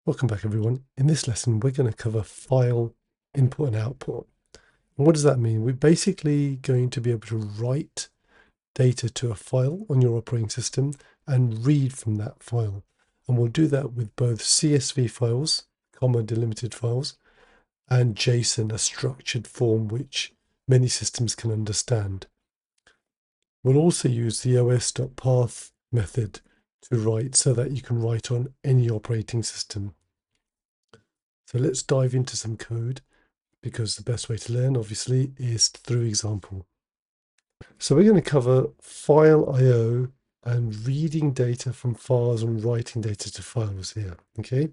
Welcome back everyone. In this lesson we're going to cover file input and output. And what does that mean? We're basically going to be able to write data to a file on your operating system and read from that file. And we'll do that with both CSV files, comma delimited files, and JSON, a structured form which many systems can understand. We'll also use the os.path method to write so that you can write on any operating system. So let's dive into some code, because the best way to learn obviously is through example. So we're going to cover file I/O and reading data from files and writing data to files here. Okay.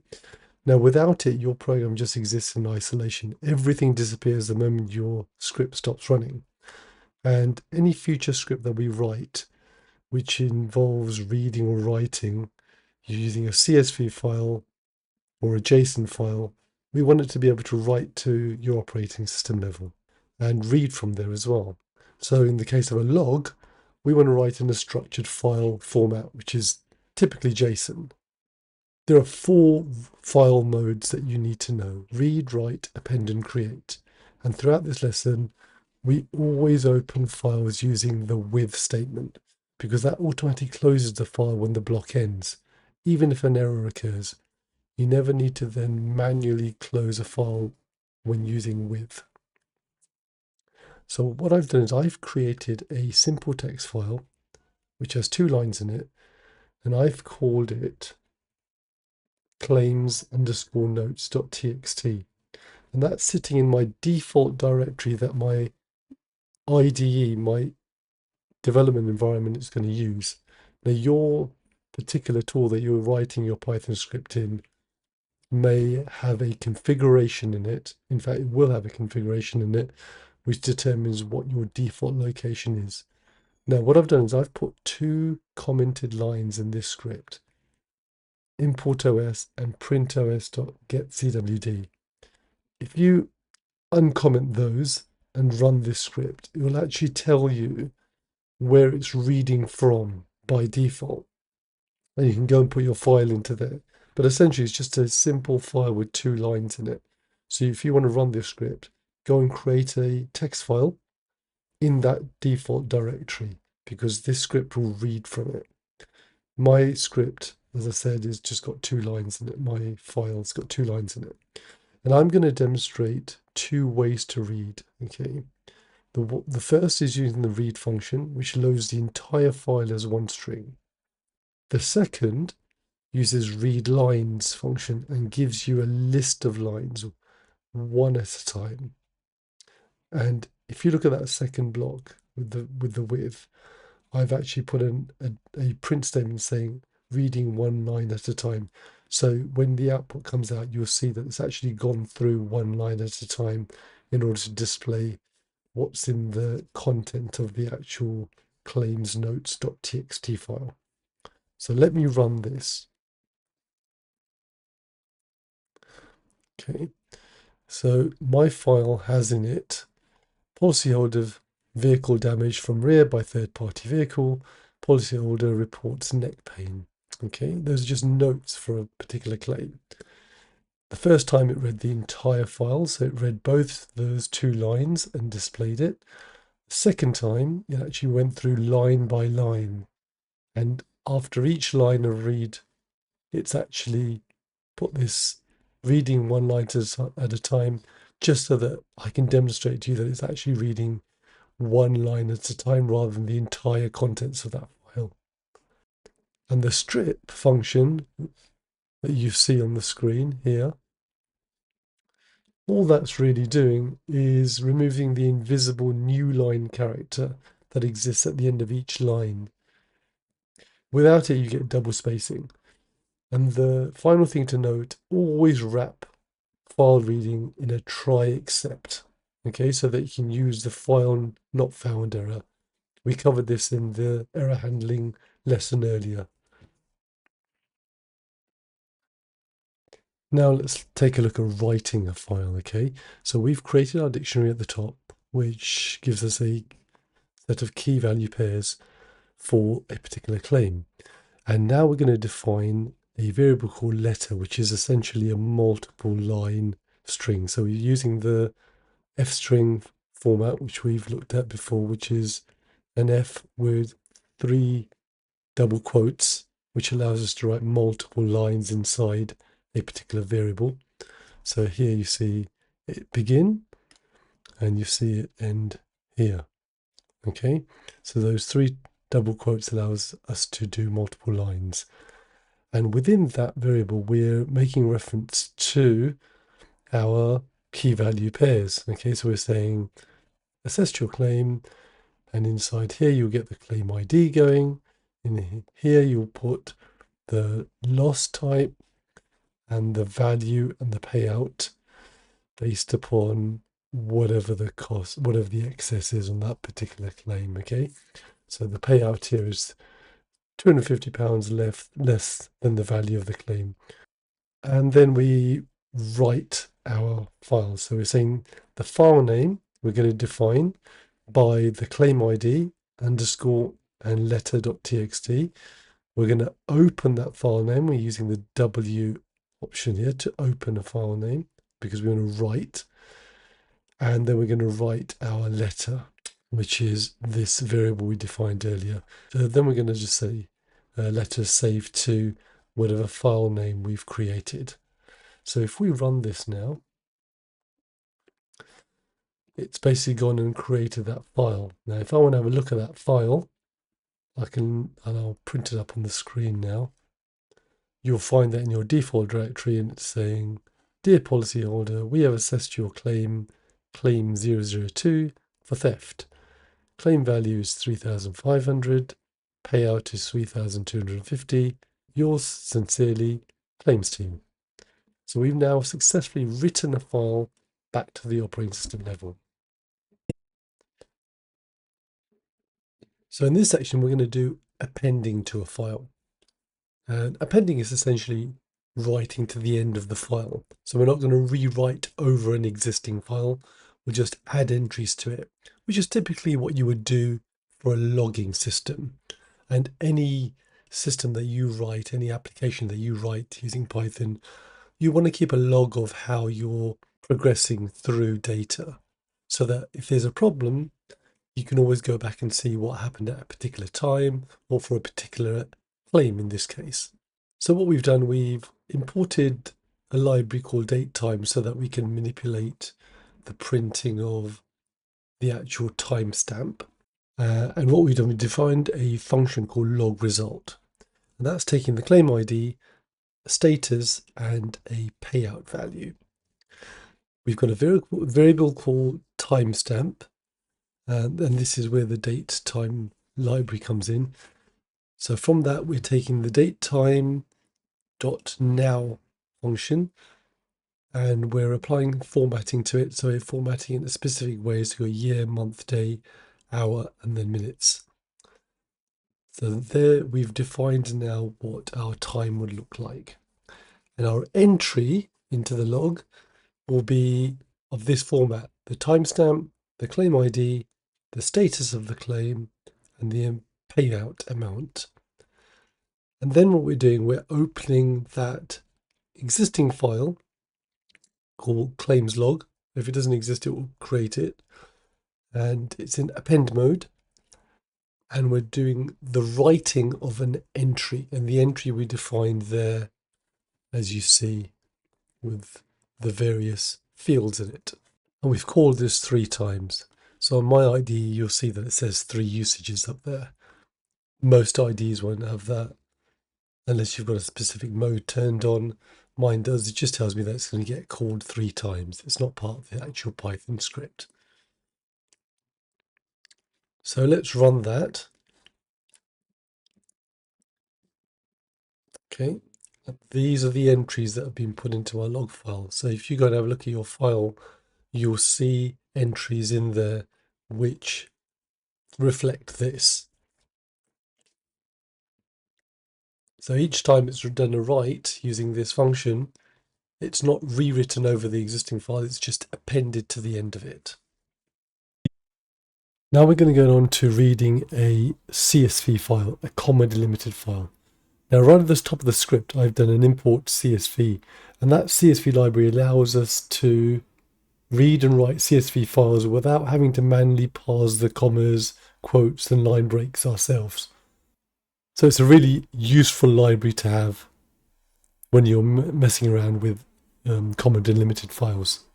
Now without it, your program just exists in isolation. Everything disappears the moment your script stops running. And any future script that we write, which involves reading or writing using a CSV file or a JSON file, we want it to be able to write to your operating system level and read from there as well. So in the case of a log, we want to write in a structured file format, which is typically JSON. There are 4 file modes that you need to know: read, write, append, and create. And throughout this lesson, we always open files using the with statement, because that automatically closes the file when the block ends, even if an error occurs. You never need to then manually close a file when using with. So what I've done is I've created a simple text file which has 2 lines in it, and I've called it claims_notes.txt. And that's sitting in my default directory that my IDE, my development environment, is going to use. Now your particular tool that you're writing your Python script in may have a configuration in it. In fact, it will have a configuration in it which determines what your default location is. Now, what I've done is I've put 2 commented lines in this script: import os and print os.getCwd. If you uncomment those and run this script, it will actually tell you where it's reading from by default. And you can go and put your file into there. But essentially, it's just a simple file with 2 lines in it. So if you want to run this script, go and create a text file in that default directory, because this script will read from it. My script, as I said, is just got 2 lines in it. My file's got 2 lines in it. And I'm going to demonstrate 2 ways to read. Okay. The first is using the read function, which loads the entire file as one string. The second uses read lines function and gives you a list of lines one at a time. And if you look at that second block with the with, I've actually put a print statement saying reading 1 line at a time. So when the output comes out, you'll see that it's actually gone through 1 line at a time in order to display what's in the content of the actual claims notes.txt file. So let me run this. Okay, so my file has in it policyholder vehicle damage from rear by third-party vehicle, policyholder reports neck pain. Okay, those are just notes for a particular claim. The first time it read the entire file, so it read both those 2 lines and displayed it. The second time, it actually went through line by line, and after each line of read, it's actually put this reading 1 line at a time, just so that I can demonstrate to you that it's actually reading 1 line at a time rather than the entire contents of that file. And the strip function that you see on the screen here, all that's really doing is removing the invisible new line character that exists at the end of each line. Without it, you get double spacing. And the final thing to note, always wrap file reading in a try except, okay, so that you can use the file not found error. We covered this in the error handling lesson earlier. Now let's take a look at writing a file, okay? So we've created our dictionary at the top, which gives us a set of key value pairs for a particular claim. And now we're going to define a variable called letter, which is essentially a multiple line string. So we're using the F string format, which we've looked at before, which is an F with 3 double quotes, which allows us to write multiple lines inside a particular variable. So here you see it begin and you see it end here. Okay, so those 3 double quotes allows us to do multiple lines. And within that variable, we're making reference to our key value pairs. Okay, so we're saying assess your claim, and inside here you'll get the claim ID going. In here you'll put the loss type and the value and the payout based upon whatever the cost, whatever the excess is on that particular claim. Okay, so the payout here is £250 less than the value of the claim. And then we write our file. So we're saying the file name we're going to define by the claim ID underscore and letter.txt. We're going to open that file name. We're using the W option here to open a file name because we want to write. And then we're going to write our letter, which is this variable we defined earlier. So then we're going to just say letter saved to whatever file name we've created. So if we run this now, it's basically gone and created that file. Now, if I want to have a look at that file, I can, and I'll print it up on the screen now. You'll find that in your default directory, and it's saying, "Dear policyholder, we have assessed your claim 002 for theft. Claim value is 3,500. Payout is 3,250. Yours sincerely, claims team." So we've now successfully written a file back to the operating system level. So in this section, we're going to do appending to a file. And appending is essentially writing to the end of the file. So we're not going to rewrite over an existing file. We'll just add entries to it, which is typically what you would do for a logging system. And any system that you write, any application that you write using Python, you want to keep a log of how you're progressing through data so that if there's a problem, you can always go back and see what happened at a particular time or for a particular claim in this case. So what we've done, we've imported a library called datetime so that we can manipulate the printing of the actual timestamp. And what we've done, we defined a function called log result. And that's taking the claim ID, status, and a payout value. We've got a variable called timestamp. And this is where the date time library comes in. So from that, we're taking the datetime.now function and we're applying formatting to it. So we're formatting in a specific way, so year, month, day, hour, and then minutes. So there we've defined now what our time would look like. And our entry into the log will be of this format: the timestamp, the claim ID, the status of the claim, and the payout amount. And then what we're doing, we're opening that existing file called claims log. If it doesn't exist, it will create it. And it's in append mode. And we're doing the writing of an entry. And the entry we defined there, as you see, with the various fields in it. And we've called this 3 times. So on my ID, you'll see that it says 3 usages up there. Most IDs won't have that unless you've got a specific mode turned on. Mine does. It just tells me that it's going to get called 3 times. It's not part of the actual Python script. So let's run that. Okay. These are the entries that have been put into our log file. So if you go and have a look at your file, you'll see entries in there which reflect this. So each time it's done a write using this function, it's not rewritten over the existing file, it's just appended to the end of it. Now we're going to go on to reading a CSV file, a comma delimited file. Now right at the top of the script, I've done an import CSV, and that CSV library allows us to read and write CSV files without having to manually parse the commas, quotes, and line breaks ourselves. So it's a really useful library to have when you're messing around with comma delimited files.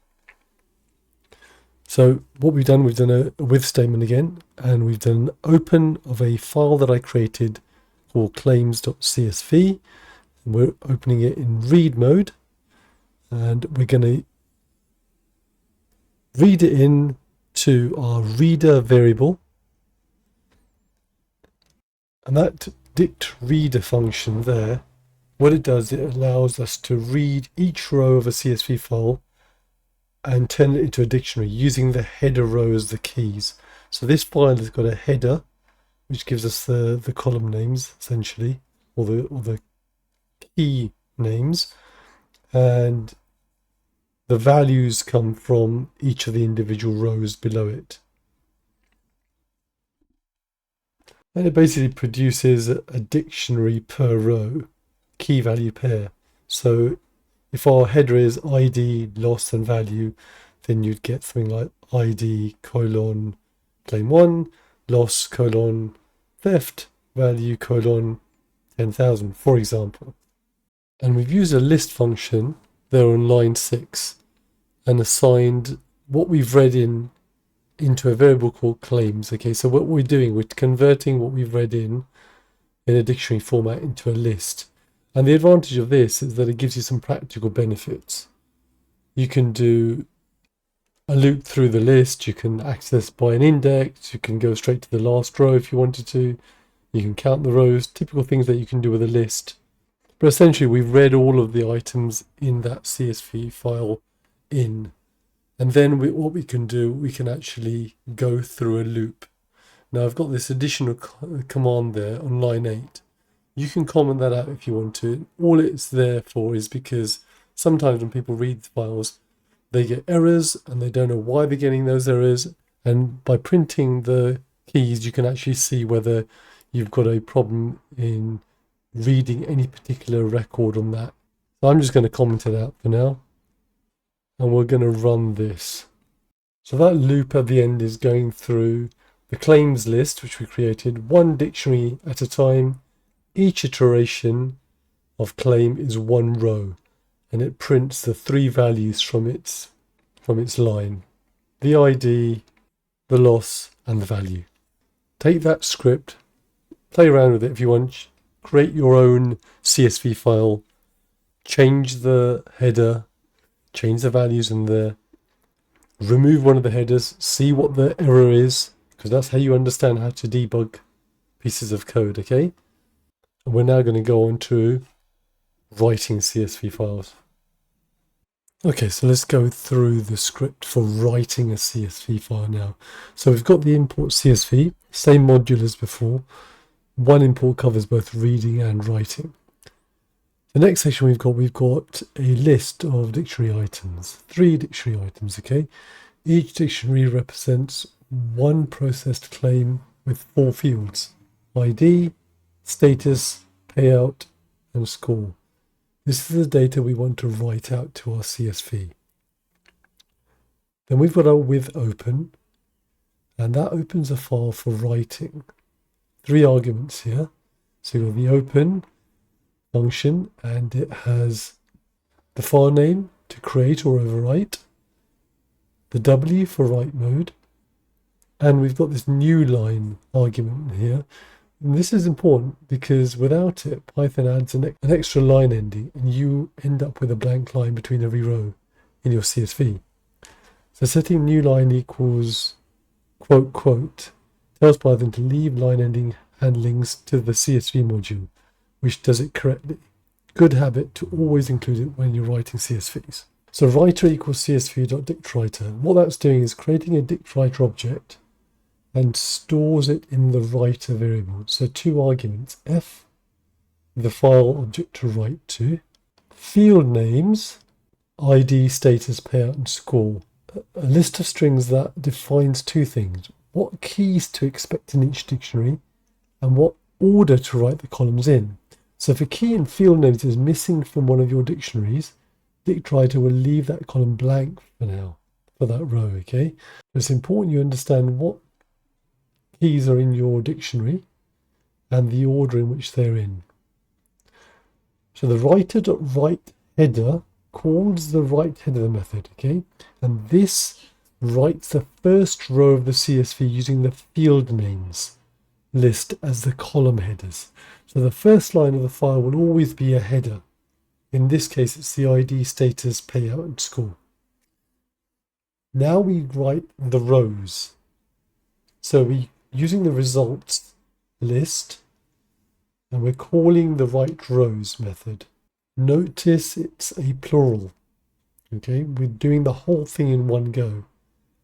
So what we've done a with statement again, and we've done an open of a file that I created called claims.csv. And we're opening it in read mode, and we're going to read it in to our reader variable. And that DictReader function there, what it does, it allows us to read each row of a CSV file and turn it into a dictionary using the header row as the keys. So this file has got a header, which gives us the column names essentially, or the key names, and the values come from each of the individual rows below it. And it basically produces a dictionary per row, key value pair. So if our header is ID, loss, and value, then you'd get something like ID colon claim 1, loss colon theft, value colon 10,000, for example. And we've used a list function there on line 6 and assigned what we've read into a variable called claims. Okay, so what we're doing, we're converting what we've read in a dictionary format into a list. And the advantage of this is that it gives you some practical benefits. You can do a loop through the list, you can access by an index, you can go straight to the last row if you wanted to, you can count the rows, typical things that you can do with a list. But essentially we've read all of the items in that CSV file in. And then what we can do, we can actually go through a loop. Now I've got this additional command there on line 8. You can comment that out if you want to. All it's there for is because sometimes when people read files, they get errors and they don't know why they're getting those errors. And by printing the keys, you can actually see whether you've got a problem in reading any particular record on that. So I'm just going to comment it out for now. And we're going to run this. So that loop at the end is going through the claims list, which we created, one dictionary at a time. Each iteration of claim is one row, and it prints the 3 values from its line: the ID, the loss, and the value. Take that script, play around with it if you want, create your own CSV file, change the header, change the values in there, remove one of the headers, see what the error is, because that's how you understand how to debug pieces of code, okay? And we're now going to go on to writing CSV files. Okay, so let's go through the script for writing a CSV file now. So we've got the import CSV, same module as before. One import covers both reading and writing. The next section we've got a list of dictionary items, 3 dictionary items, okay? Each dictionary represents one processed claim with 4 fields: ID, status, payout, and score. This is the data we want to write out to our CSV. Then we've got our with open, and that opens a file for writing. 3 arguments here. So you've got the open function, and it has the file name to create or overwrite, the W for write mode, and we've got this new line argument here. And this is important because without it, Python adds an extra line ending, and you end up with a blank line between every row in your CSV. So setting new line equals quote quote tells Python to leave line ending handlings to the CSV module, which does it correctly. Good habit to always include it when you're writing CSVs. So writer equals csv.dictWriter. What that's doing is creating a DictWriter object and stores it in the writer variable. So 2 arguments: f, the file object to write to, field names, ID, status, payout, and score. A list of strings that defines 2 things: what keys to expect in each dictionary and what order to write the columns in. So if a key in field names is missing from one of your dictionaries, DictWriter will leave that column blank for now, for that row, okay? It's important you understand what keys are in your dictionary and the order in which they're in. So the writer.write header calls the write header method, okay? And this writes the first row of the CSV using the field names list as the column headers. So the first line of the file will always be a header. In this case, it's the ID, status, payout, and score. Now we write the rows. So we using the results list, and we're calling the write rows method. Notice it's a plural. Okay, we're doing the whole thing in one go.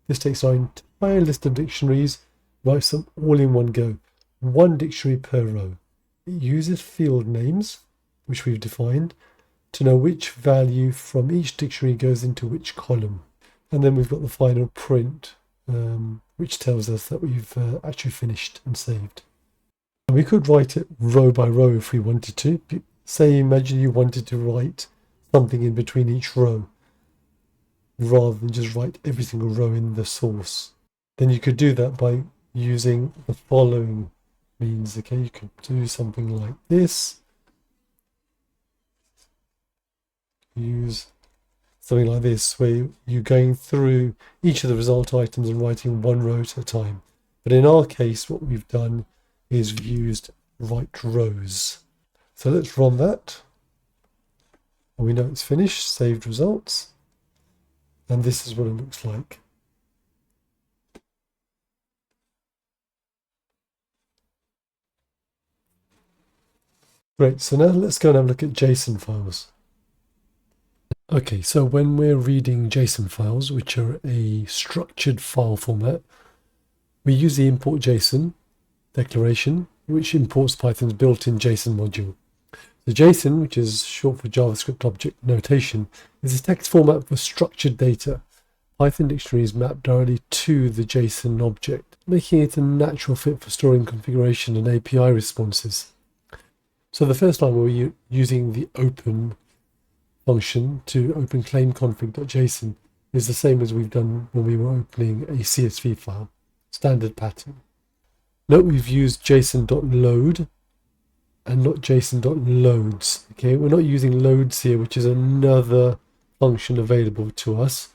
This takes our entire list of dictionaries, writes them all in one go. One dictionary per row. It uses field names, which we've defined, to know which value from each dictionary goes into which column. And then we've got the final print, which tells us that we've actually finished and saved. And we could write it row by row if we wanted to. Say, imagine you wanted to write something in between each row, rather than just write every single row in the source. Then you could do that by using the following means. Okay, you could do something like this. Use something like this, where you're going through each of the result items and writing one row at a time. But in our case, what we've done is used write rows. So let's run that. And we know it's finished, saved results. And this is what it looks like. Great, so now let's go and have a look at JSON files. Okay, so when we're reading JSON files, which are a structured file format, we use the import JSON declaration, which imports Python's built-in JSON module. The JSON, which is short for JavaScript Object Notation, is a text format for structured data. Python dictionaries map directly to the JSON object, making it a natural fit for storing configuration and API responses. So the first line, we're using the open function to open claim config.json, is the same as we've done when we were opening a CSV file, standard pattern. Note we've used json.load and not json.loads. Okay, we're not using loads here, which is another function available to us,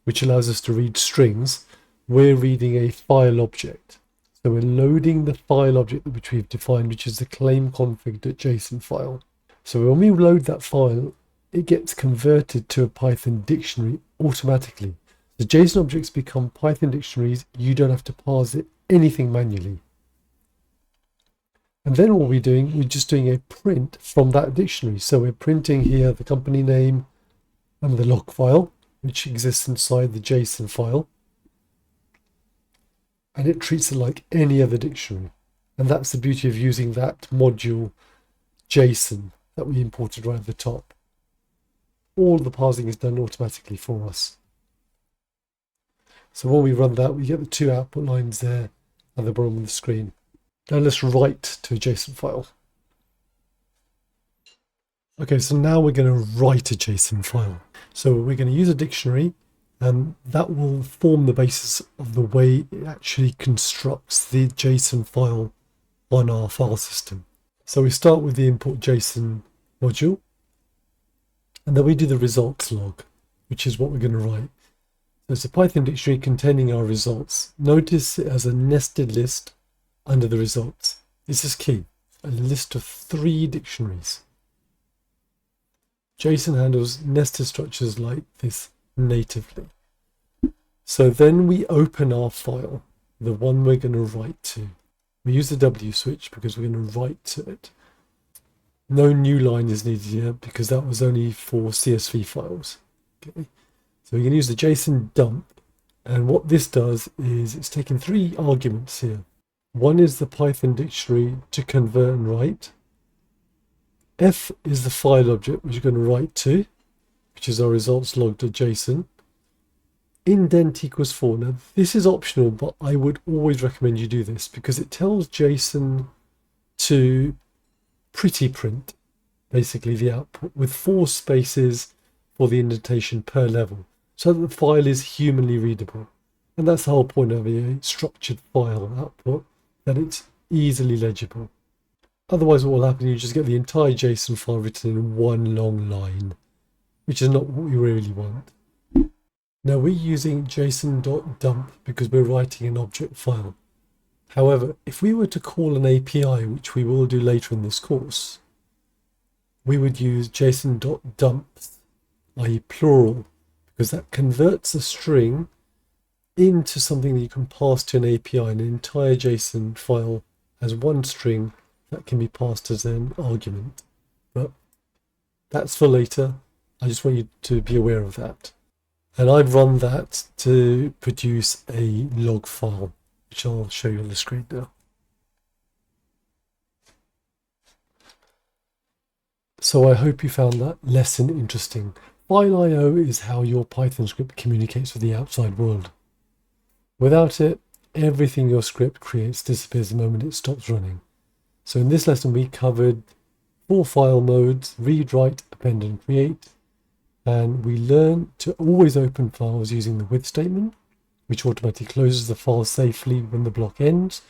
which allows us to read strings. We're reading a file object. So we're loading the file object which we've defined, which is the claim config.json file. So when we load that file, it gets converted to a Python dictionary automatically. The JSON objects become Python dictionaries. You don't have to parse it anything manually. And then all we're doing, we're just doing a print from that dictionary. So we're printing here the company name and the log file, which exists inside the JSON file. And it treats it like any other dictionary. And that's the beauty of using that module JSON that we imported right at the top. All the parsing is done automatically for us. So when we run that, we get the two output lines there at the bottom of the screen. Now let's write to a JSON file. Okay, so now we're going to write a JSON file. So we're going to use a dictionary, and that will form the basis of the way it actually constructs the JSON file on our file system. So we start with the import JSON module, and then we do the results log, which is what we're going to write. So it's a Python dictionary containing our results. Notice it has a nested list under the results. This is key, a list of 3 dictionaries. JSON handles nested structures like this natively. So then we open our file, the one we're going to write to. We use the W switch because we're going to write to it. No new line is needed here because that was only for CSV files. Okay. So we're going to use the JSON dump, and what this does is it's taking 3 arguments here. One is the Python dictionary to convert and write. F is the file object which you're going to write to, which is our results log.json. Indent equals 4. Now this is optional, but I would always recommend you do this because it tells JSON to pretty print basically the output, with 4 spaces for the indentation per level, so that the file is humanly readable. And that's the whole point of a structured file output, that it's easily legible. Otherwise, what will happen, you just get the entire JSON file written in one long line, which is not what we really want. Now, we're using JSON.dump because we're writing an object file. However, if we were to call an API, which we will do later in this course, we would use JSON.dump, i.e. plural, because that converts a string into something that you can pass to an API, an entire JSON file as one string that can be passed as an argument. But that's for later. I just want you to be aware of that. And I've run that to produce a log file, which I'll show you on the screen now. So I hope you found that lesson interesting. File I/O is how your Python script communicates with the outside world. Without it, everything your script creates disappears the moment it stops running. So in this lesson, we covered 4 file modes: read, write, append, and create. And we learned to always open files using the with statement, which automatically closes the file safely when the block ends.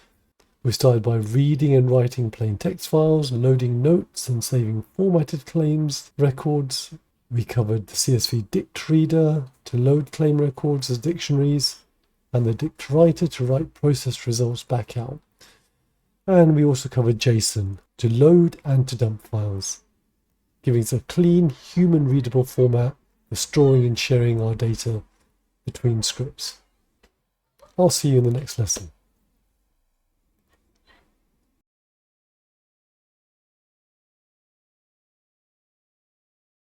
We started by reading and writing plain text files, loading notes and saving formatted claims records. We covered the CSV DictReader to load claim records as dictionaries, and the DictWriter to write processed results back out. And we also covered JSON to load and to dump files, giving us a clean, human readable format for storing and sharing our data between scripts. I'll see you in the next lesson.